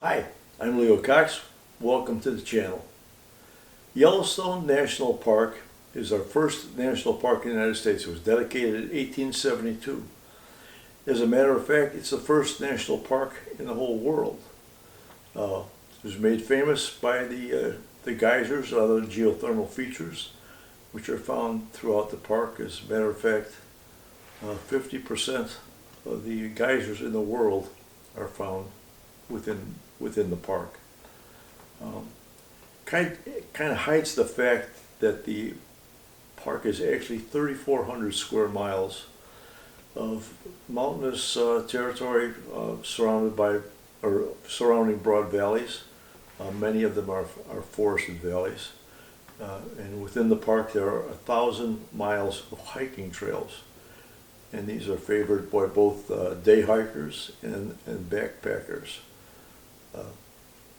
Hi, I'm Leo Cox. Welcome to the channel. Yellowstone National Park is our first national park in the United States. It was dedicated in 1872. As a matter of fact, it's the first national park in the whole world. It was made famous by the geysers and other geothermal features, which are found throughout the park. As a matter of fact, 50% of the geysers in the world are found within the park. Kind of hides the fact that the park is actually 3,400 square miles of mountainous territory surrounding broad valleys. Many of them are forested valleys. And within the park there are 1,000 miles of hiking trails. And these are favored by both day hikers and backpackers.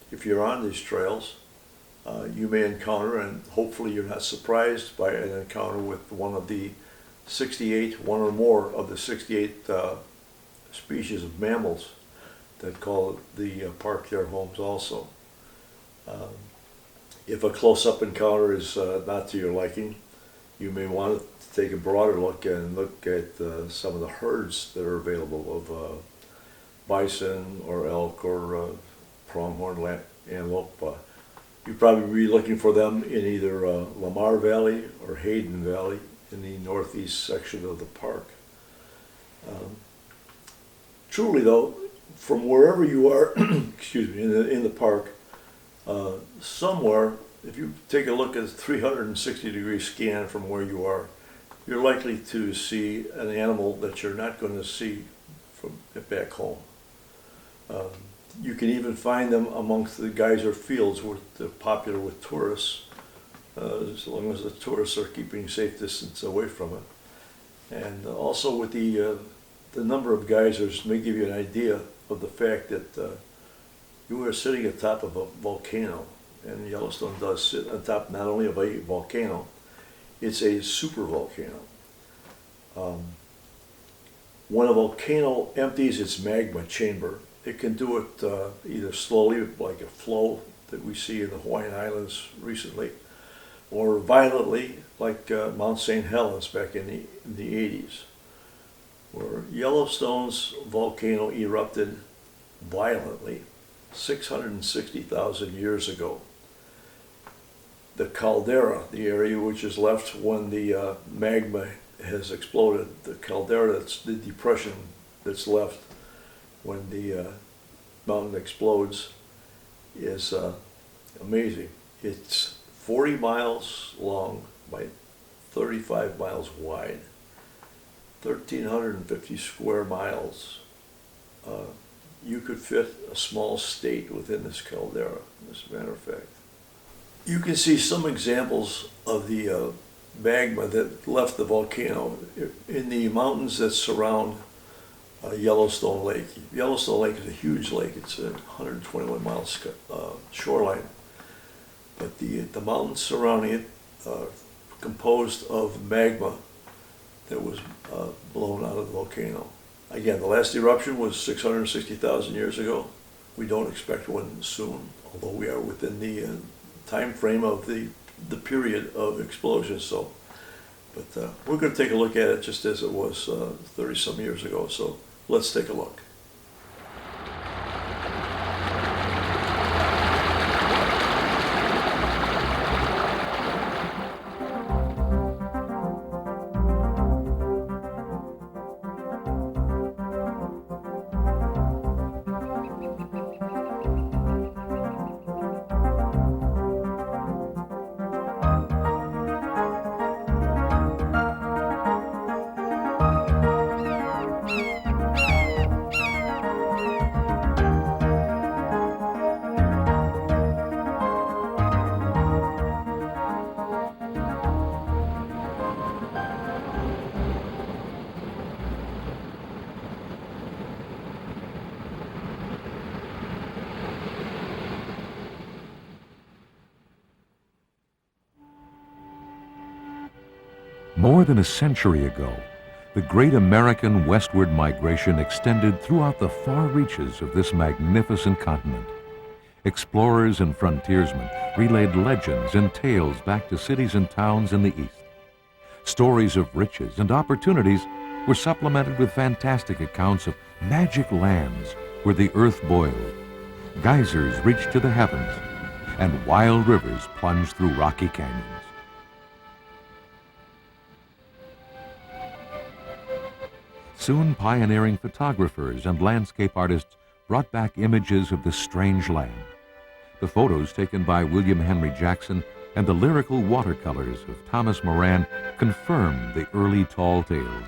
If you're on these trails, you may encounter, and hopefully you're not surprised by an encounter with one or more of the 68 species of mammals that call the park their homes also. If a close-up encounter is not to your liking, you may want to take a broader look and look at some of the herds that are available of bison or elk or pronghorn antelope. You'd probably be looking for them in either Lamar Valley or Hayden Valley in the northeast section of the park. Truly though, from wherever you are, excuse me, in the park, somewhere, if you take a look at a 360-degree scan from where you are, you're likely to see an animal that you're not going to see from back home. You can even find them amongst the geyser fields, which are popular with tourists, as long as the tourists are keeping safe distance away from it. And also with the number of geysers may give you an idea of the fact that you are sitting atop of a volcano, and Yellowstone does sit on top not only of a volcano, it's a super volcano. When a volcano empties its magma chamber, it can do it either slowly, like a flow that we see in the Hawaiian Islands recently, or violently, like Mount St. Helens back in the 80's, where Yellowstone's volcano erupted violently 660,000 years ago. The caldera, the area which is left when the magma has exploded, the caldera, that's the depression that's left when the mountain explodes, is amazing. It's 40 miles long by 35 miles wide, 1,350 square miles. You could fit a small state within this caldera, as a matter of fact. You can see some examples of the magma that left the volcano in the mountains that surround Yellowstone Lake. Yellowstone Lake is a huge lake. It's a 121 mile shoreline. But the mountains surrounding it are composed of magma that was blown out of the volcano. Again, the last eruption was 660,000 years ago. We don't expect one soon, although we are within the time frame of the period of explosion. So, but we're going to take a look at it just as it was 30-some years ago. So let's take a look. More than a century ago, the great American westward migration extended throughout the far reaches of this magnificent continent. explorers and frontiersmen relayed legends and tales back to cities and towns in the East. Stories of riches and opportunities were supplemented with fantastic accounts of magic lands where the earth boiled, geysers reached to the heavens, and wild rivers plunged through rocky canyons. Soon pioneering photographers and landscape artists brought back images of this strange land. The photos taken by William Henry Jackson and the lyrical watercolors of Thomas Moran confirmed the early tall tales.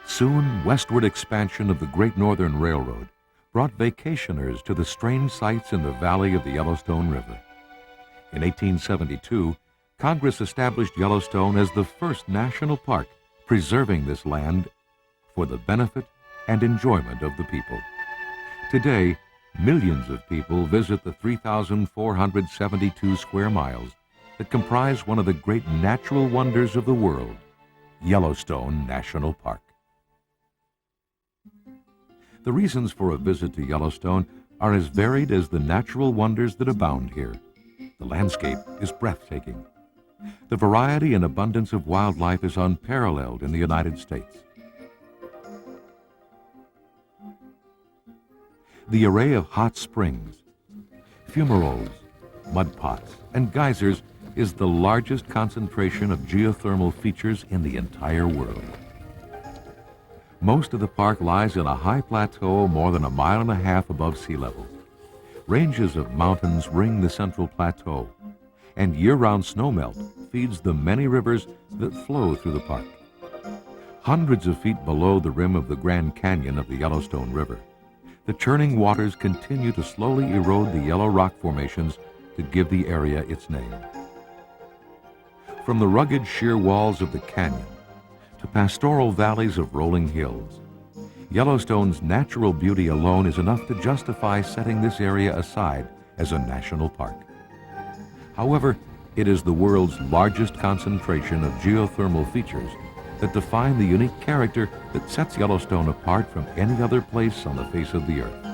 Soon, westward expansion of the Great Northern Railroad brought vacationers to the strange sights in the valley of the Yellowstone River. In 1872, Congress established Yellowstone as the first national park, preserving this land for the benefit and enjoyment of the people. Today, millions of people visit the 3,472 square miles that comprise one of the great natural wonders of the world, Yellowstone National Park. The reasons for a visit to Yellowstone are as varied as the natural wonders that abound here. The landscape is breathtaking. The variety and abundance of wildlife is unparalleled in the United States. The array of hot springs, fumaroles, mud pots, and geysers is the largest concentration of geothermal features in the entire world. Most of the park lies in a high plateau more than 1.5 miles above sea level. Ranges of mountains ring the central plateau, and year-round snowmelt feeds the many rivers that flow through the park. Hundreds of feet below the rim of the Grand Canyon of the Yellowstone River, the churning waters continue to slowly erode the yellow rock formations to give the area its name. From the rugged sheer walls of the canyon to pastoral valleys of rolling hills, Yellowstone's natural beauty alone is enough to justify setting this area aside as a national park. However, it is the world's largest concentration of geothermal features that define the unique character that sets Yellowstone apart from any other place on the face of the earth.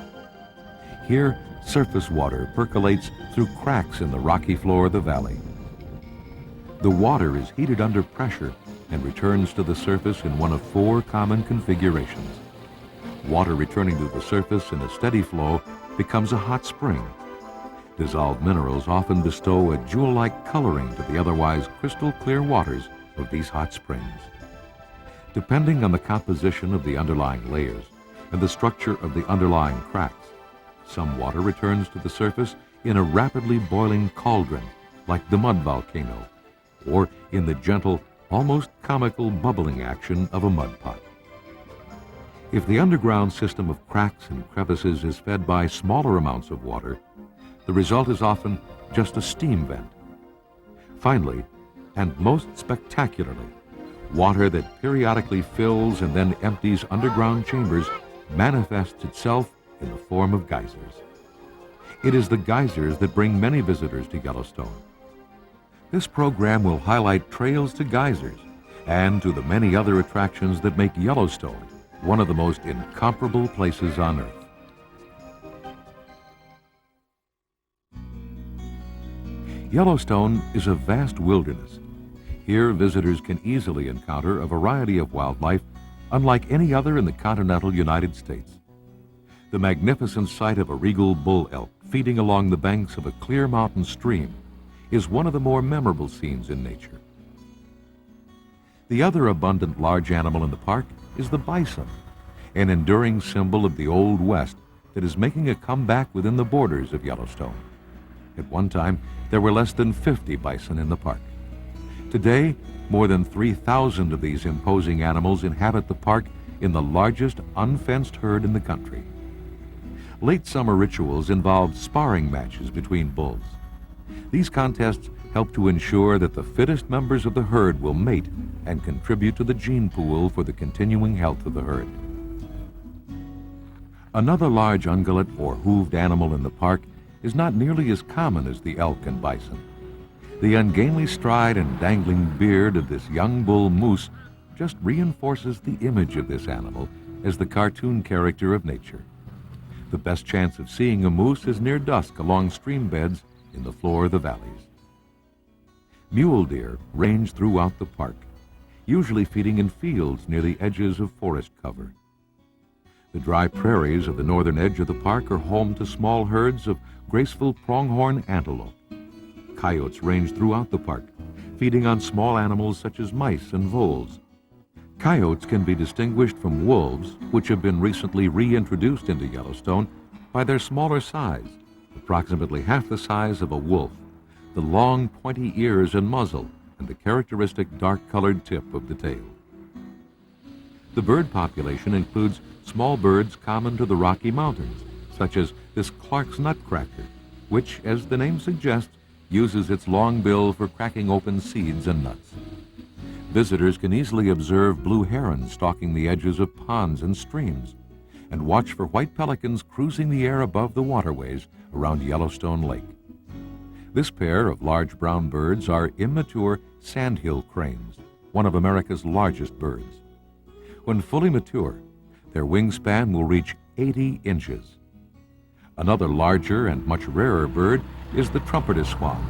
Here, surface water percolates through cracks in the rocky floor of the valley. The water is heated under pressure and returns to the surface in one of 4 common configurations. Water returning to the surface in a steady flow becomes a hot spring. Dissolved minerals often bestow a jewel-like coloring to the otherwise crystal-clear waters of these hot springs. Depending on the composition of the underlying layers and the structure of the underlying cracks, some water returns to the surface in a rapidly boiling cauldron like the mud volcano, or in the gentle, almost comical bubbling action of a mud pot. If the underground system of cracks and crevices is fed by smaller amounts of water, the result is often just a steam vent. Finally, and most spectacularly, water that periodically fills and then empties underground chambers manifests itself in the form of geysers. It is the geysers that bring many visitors to Yellowstone. This program will highlight trails to geysers and to the many other attractions that make Yellowstone one of the most incomparable places on earth. Yellowstone is a vast wilderness. Here, visitors can easily encounter a variety of wildlife unlike any other in the continental United States. The magnificent sight of a regal bull elk feeding along the banks of a clear mountain stream is one of the more memorable scenes in nature. The other abundant large animal in the park is the bison, an enduring symbol of the Old West that is making a comeback within the borders of Yellowstone. At one time, there were less than 50 bison in the park. Today, more than 3,000 of these imposing animals inhabit the park in the largest unfenced herd in the country. Late summer rituals involved sparring matches between bulls. These contests help to ensure that the fittest members of the herd will mate and contribute to the gene pool for the continuing health of the herd. Another large ungulate or hooved animal in the park is not nearly as common as the elk and bison. The ungainly stride and dangling beard of this young bull moose just reinforces the image of this animal as the cartoon character of nature. The best chance of seeing a moose is near dusk along stream beds in the floor of the valleys. Mule deer range throughout the park, usually feeding in fields near the edges of forest cover. The dry prairies of the northern edge of the park are home to small herds of graceful pronghorn antelope. Coyotes range throughout the park, feeding on small animals such as mice and voles. Coyotes can be distinguished from wolves, which have been recently reintroduced into Yellowstone, by their smaller size, approximately half the size of a wolf, the long pointy ears and muzzle, and the characteristic dark-colored tip of the tail. The bird population includes small birds common to the Rocky Mountains, such as this Clark's nutcracker, which, as the name suggests, uses its long bill for cracking open seeds and nuts. Visitors can easily observe blue herons stalking the edges of ponds and streams, and watch for white pelicans cruising the air above the waterways around Yellowstone Lake. This pair of large brown birds are immature sandhill cranes, one of America's largest birds. When fully mature, their wingspan will reach 80 inches. Another larger and much rarer bird is the trumpeter swan.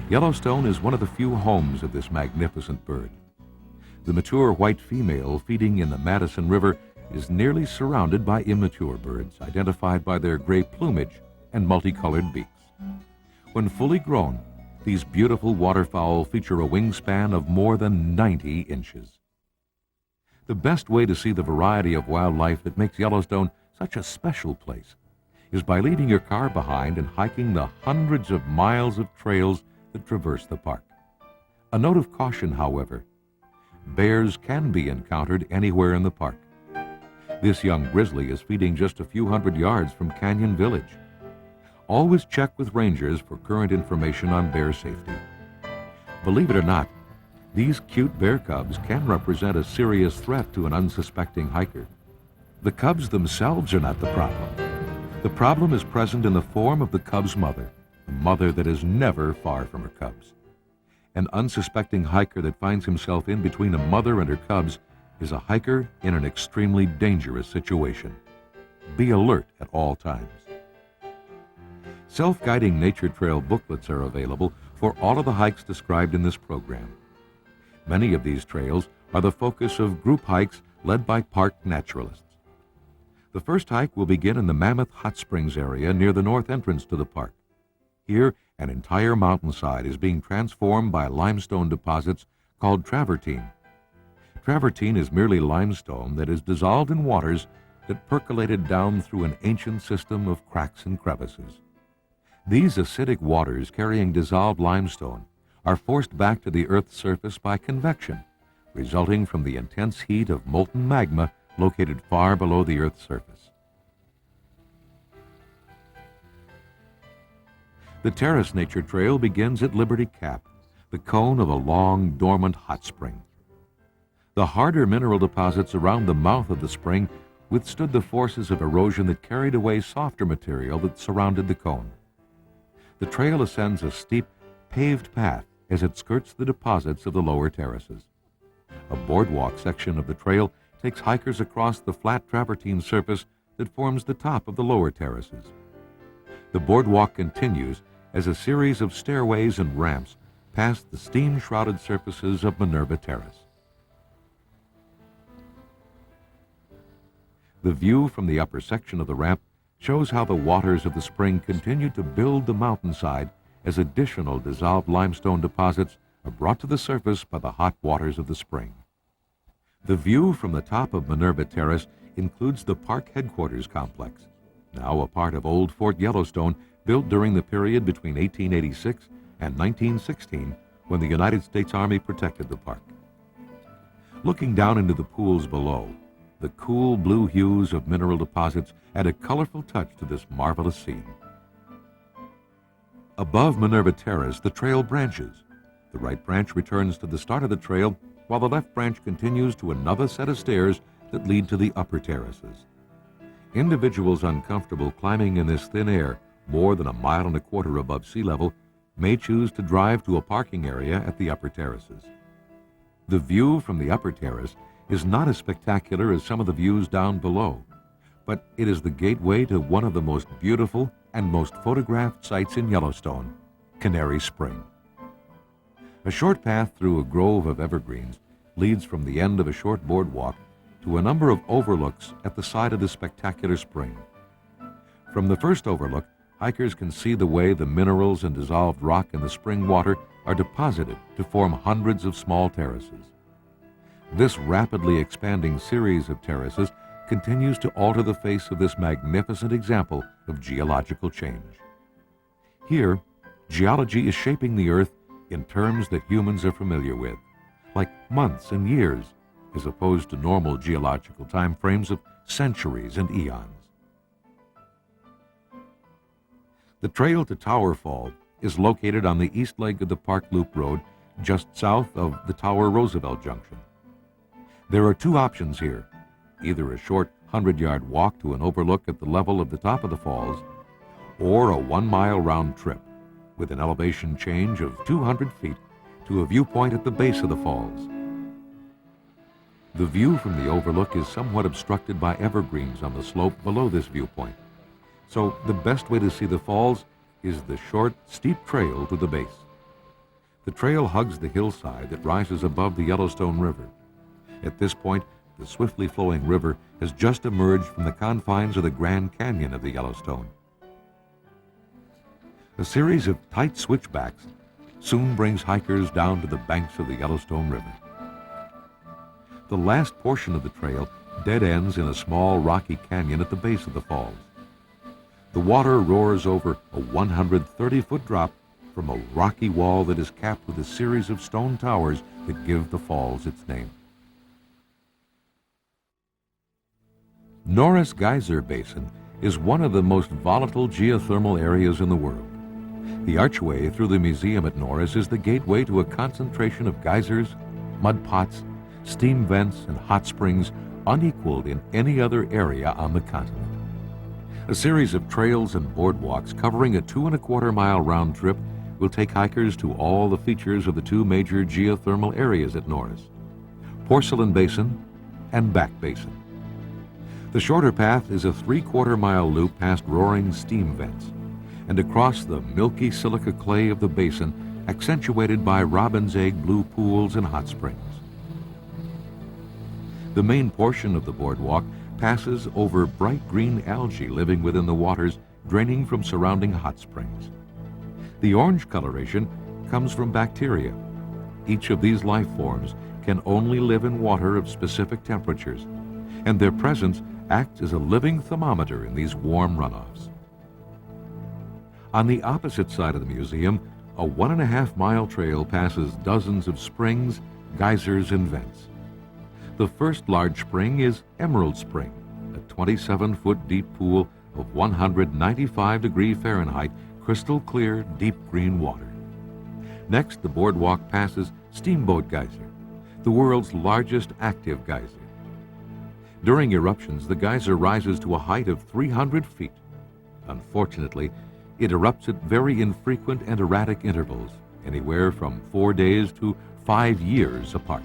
Yellowstone is one of the few homes of this magnificent bird. The mature white female feeding in the Madison River is nearly surrounded by immature birds, identified by their gray plumage and multicolored beaks. When fully grown, these beautiful waterfowl feature a wingspan of more than 90 inches. The best way to see the variety of wildlife that makes Yellowstone such a special place is by leaving your car behind and hiking the hundreds of miles of trails that traverse the park. A note of caution, however: bears can be encountered anywhere in the park. This young grizzly is feeding just a few hundred yards from Canyon Village. Always check with rangers for current information on bear safety. Believe it or not, these cute bear cubs can represent a serious threat to an unsuspecting hiker. The cubs themselves are not the problem. The problem is present in the form of the cub's mother, a mother that is never far from her cubs. An unsuspecting hiker that finds himself in between a mother and her cubs is a hiker in an extremely dangerous situation. Be alert at all times. Self-guiding nature trail booklets are available for all of the hikes described in this program. Many of these trails are the focus of group hikes led by park naturalists. The first hike will begin in the Mammoth Hot Springs area near the north entrance to the park. Here, an entire mountainside is being transformed by limestone deposits called travertine. Travertine is merely limestone that is dissolved in waters that percolated down through an ancient system of cracks and crevices. These acidic waters carrying dissolved limestone are forced back to the Earth's surface by convection, resulting from the intense heat of molten magma located far below the Earth's surface. The Terrace Nature Trail begins at Liberty Cap, the cone of a long, dormant hot spring. The harder mineral deposits around the mouth of the spring withstood the forces of erosion that carried away softer material that surrounded the cone. The trail ascends a steep, paved path as it skirts the deposits of the lower terraces. A boardwalk section of the trail takes hikers across the flat travertine surface that forms the top of the lower terraces. The boardwalk continues as a series of stairways and ramps past the steam-shrouded surfaces of Minerva Terrace. The view from the upper section of the ramp shows how the waters of the spring continue to build the mountainside as additional dissolved limestone deposits are brought to the surface by the hot waters of the spring. The view from the top of Minerva Terrace includes the park headquarters complex, now a part of Old Fort Yellowstone, built during the period between 1886 and 1916, when the United States Army protected the park. Looking down into the pools below, the cool blue hues of mineral deposits add a colorful touch to this marvelous scene. Above Minerva Terrace, the trail branches. The right branch returns to the start of the trail, while the left branch continues to another set of stairs that lead to the upper terraces. Individuals uncomfortable climbing in this thin air, more than 1.25 miles above sea level, may choose to drive to a parking area at the upper terraces. The view from the upper terrace is not as spectacular as some of the views down below, but it is the gateway to one of the most beautiful and most photographed sites in Yellowstone, Canary Spring. A short path through a grove of evergreens leads from the end of a short boardwalk to a number of overlooks at the side of the spectacular spring. From the first overlook, hikers can see the way the minerals and dissolved rock in the spring water are deposited to form hundreds of small terraces. This rapidly expanding series of terraces continues to alter the face of this magnificent example of geological change. Here, geology is shaping the earth in terms that humans are familiar with, like months and years, as opposed to normal geological time frames of centuries and eons. The trail to Tower Fall is located on the east leg of the Park Loop Road, just south of the Tower Roosevelt Junction. There are two options here, either a short 100-yard walk to an overlook at the level of the top of the falls, or a 1-mile round trip with an elevation change of 200 feet to a viewpoint at the base of the falls. The view from the overlook is somewhat obstructed by evergreens on the slope below this viewpoint, so the best way to see the falls is the short, steep trail to the base. The trail hugs the hillside that rises above the Yellowstone River. At this point, the swiftly flowing river has just emerged from the confines of the Grand Canyon of the Yellowstone. A series of tight switchbacks soon brings hikers down to the banks of the Yellowstone River. The last portion of the trail dead ends in a small rocky canyon at the base of the falls. The water roars over a 130-foot drop from a rocky wall that is capped with a series of stone towers that give the falls its name. Norris Geyser Basin is one of the most volatile geothermal areas in the world. The archway through the museum at Norris is the gateway to a concentration of geysers, mud pots, steam vents, and hot springs unequaled in any other area on the continent. A series of trails and boardwalks covering a 2.25-mile round trip will take hikers to all the features of the two major geothermal areas at Norris, Porcelain Basin and Back Basin. The shorter path is a 3/4-mile loop past roaring steam vents and across the milky silica clay of the basin, accentuated by robin's egg blue pools and hot springs. The main portion of the boardwalk passes over bright green algae living within the waters draining from surrounding hot springs. The orange coloration comes from bacteria. Each of these life forms can only live in water of specific temperatures, and their presence acts as a living thermometer in these warm runoffs. On the opposite side of the museum, a 1.5-mile trail passes dozens of springs, geysers, and vents. The first large spring is Emerald Spring, a 27-foot deep pool of 195 Fahrenheit crystal clear, deep green water. Next, the boardwalk passes Steamboat Geyser, the world's largest active geyser. During eruptions, the geyser rises to a height of 300 feet. Unfortunately, it erupts at very infrequent and erratic intervals, anywhere from 4 days to 5 years apart.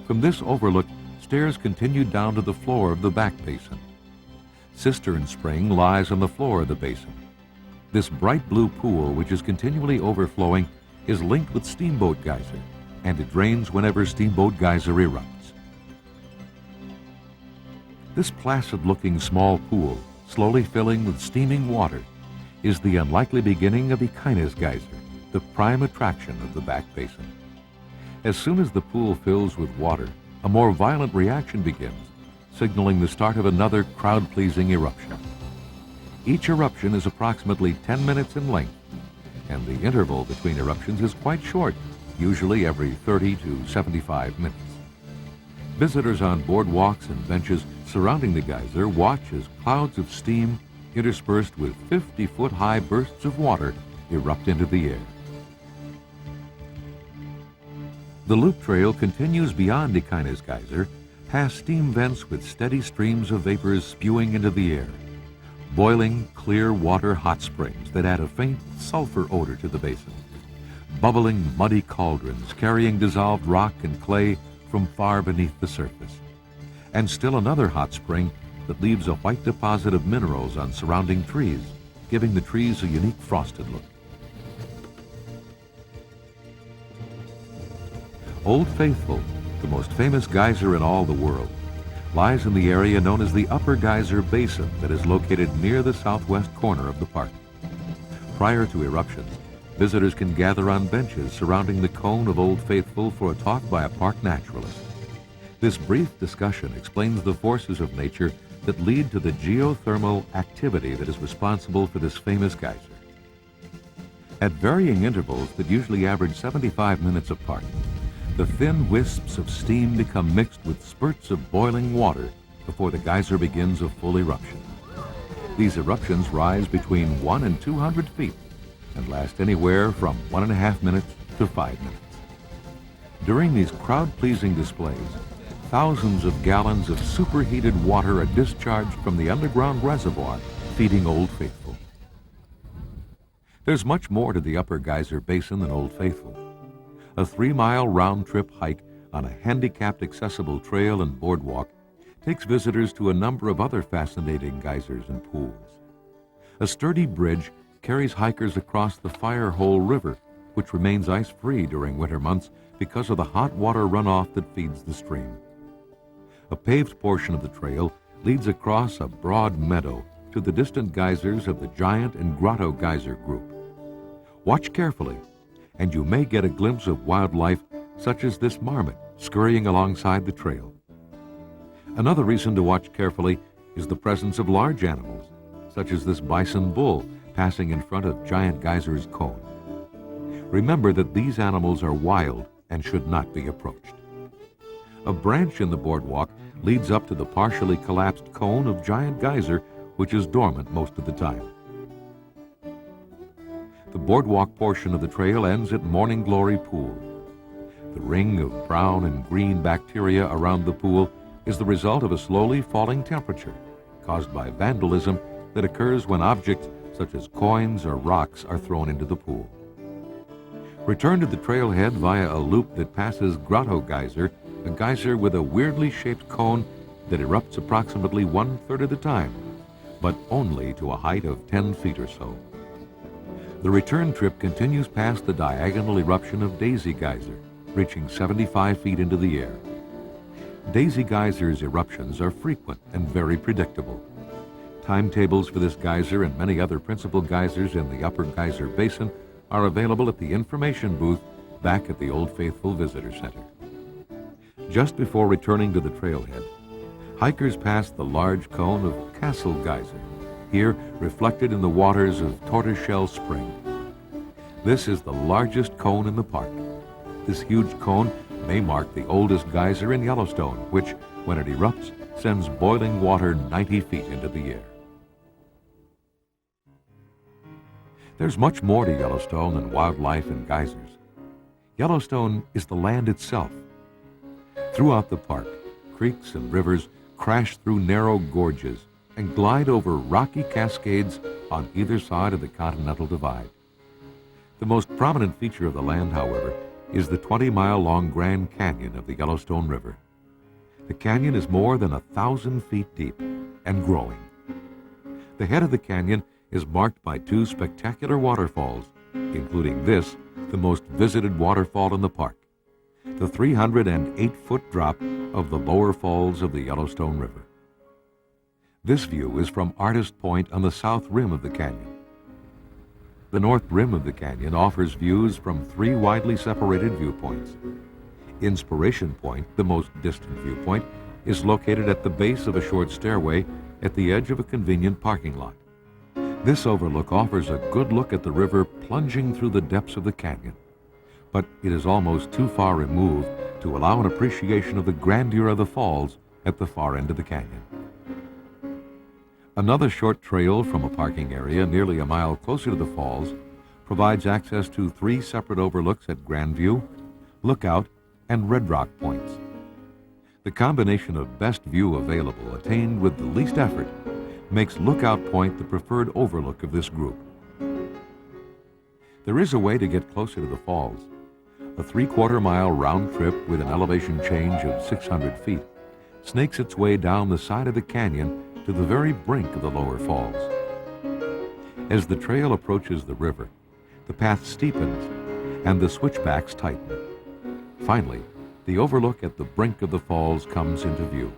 From this overlook, stairs continue down to the floor of the back basin. Cistern Spring lies on the floor of the basin. This bright blue pool, which is continually overflowing, is linked with Steamboat Geyser, and it drains whenever Steamboat Geyser erupts. This placid-looking small pool, slowly filling with steaming water, is the unlikely beginning of 80's Geyser, the prime attraction of the back basin. As soon as the pool fills with water, a more violent reaction begins, signaling the start of another crowd-pleasing eruption. Each eruption is approximately 10 minutes in length, and the interval between eruptions is quite short, usually every 30 to 75 minutes. Visitors on boardwalks and benches surrounding the geyser watch as clouds of steam interspersed with 50-foot-high bursts of water erupt into the air. The loop trail continues beyond 80's Geyser, past steam vents with steady streams of vapors spewing into the air, boiling, clear water hot springs that add a faint sulfur odor to the basin, bubbling muddy cauldrons carrying dissolved rock and clay from far beneath the surface, and still another hot spring that leaves a white deposit of minerals on surrounding trees, giving the trees a unique frosted look. Old Faithful, the most famous geyser in all the world, lies in the area known as the Upper Geyser Basin that is located near the southwest corner of the park. Prior to eruptions, visitors can gather on benches surrounding the cone of Old Faithful for a talk by a park naturalist. This brief discussion explains the forces of nature that lead to the geothermal activity that is responsible for this famous geyser. At varying intervals that usually average 75 minutes apart, the thin wisps of steam become mixed with spurts of boiling water before the geyser begins a full eruption. These eruptions rise between 1 and 200 feet and last anywhere from 1.5 minutes to 5 minutes. During these crowd-pleasing displays, thousands of gallons of superheated water are discharged from the underground reservoir feeding Old Faithful. There's much more to the Upper Geyser Basin than Old Faithful. A 3-mile round-trip hike on a handicapped accessible trail and boardwalk takes visitors to a number of other fascinating geysers and pools. A sturdy bridge carries hikers across the Firehole River, which remains ice-free during winter months because of the hot water runoff that feeds the stream. A paved portion of the trail leads across a broad meadow to the distant geysers of the Giant and Grotto Geyser Group. Watch carefully, and you may get a glimpse of wildlife such as this marmot scurrying alongside the trail. Another reason to watch carefully is the presence of large animals, such as this bison bull passing in front of Giant Geyser's cone. Remember that these animals are wild and should not be approached. A branch in the boardwalk leads up to the partially collapsed cone of Giant Geyser, which is dormant most of the time. The boardwalk portion of the trail ends at Morning Glory Pool. The ring of brown and green bacteria around the pool is the result of a slowly falling temperature caused by vandalism that occurs when objects such as coins or rocks are thrown into the pool. Return to the trailhead via a loop that passes Grotto Geyser, a geyser with a weirdly shaped cone that erupts approximately 1/3 of the time, but only to a height of 10 feet or so. The return trip continues past the diagonal eruption of Daisy Geyser, reaching 75 feet into the air. Daisy Geyser's eruptions are frequent and very predictable. Timetables for this geyser and many other principal geysers in the Upper Geyser Basin are available at the information booth back at the Old Faithful Visitor Center. Just before returning to the trailhead, hikers pass the large cone of Castle Geyser, here reflected in the waters of Tortoiseshell Spring. This is the largest cone in the park. This huge cone may mark the oldest geyser in Yellowstone, which, when it erupts, sends boiling water 90 feet into the air. There's much more to Yellowstone than wildlife and geysers. Yellowstone is the land itself. Throughout the park, creeks and rivers crash through narrow gorges and glide over rocky cascades on either side of the Continental Divide. The most prominent feature of the land, however, is the 20-mile-long Grand Canyon of the Yellowstone River. The canyon is more than 1,000 feet deep and growing. The head of the canyon is marked by 2 spectacular waterfalls, including this, the most visited waterfall in the park, the 308-foot drop of the lower falls of the Yellowstone River. This view is from Artist Point on the south rim of the canyon. The north rim of the canyon offers views from 3 widely separated viewpoints. Inspiration Point, the most distant viewpoint, is located at the base of a short stairway at the edge of a convenient parking lot. This overlook offers a good look at the river plunging through the depths of the canyon, but it is almost too far removed to allow an appreciation of the grandeur of the falls at the far end of the canyon. Another short trail from a parking area nearly a mile closer to the falls provides access to 3 separate overlooks at Grandview, Lookout, and Red Rock points. The combination of best view available attained with the least effort makes Lookout Point the preferred overlook of this group. There is a way to get closer to the falls. A 3/4-mile round trip with an elevation change of 600 feet snakes its way down the side of the canyon to the very brink of the lower falls. As the trail approaches the river, the path steepens and the switchbacks tighten. Finally, the overlook at the brink of the falls comes into view.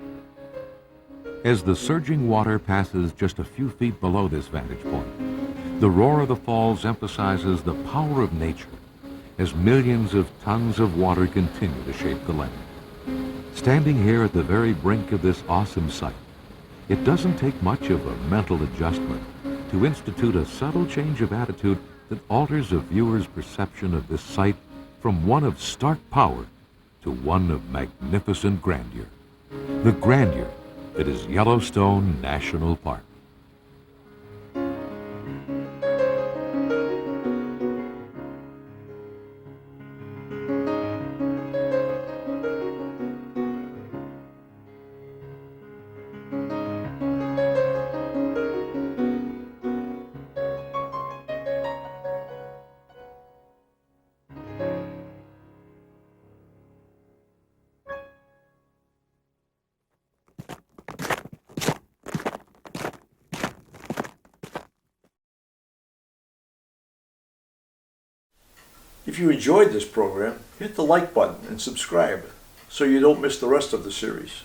As the surging water passes just a few feet below this vantage point, the roar of the falls emphasizes the power of nature as millions of tons of water continue to shape the land. Standing here at the very brink of this awesome sight, it doesn't take much of a mental adjustment to institute a subtle change of attitude that alters a viewer's perception of this sight from one of stark power to one of magnificent grandeur. The grandeur that is Yellowstone National Park. If you enjoyed this program, hit the like button and subscribe so you don't miss the rest of the series.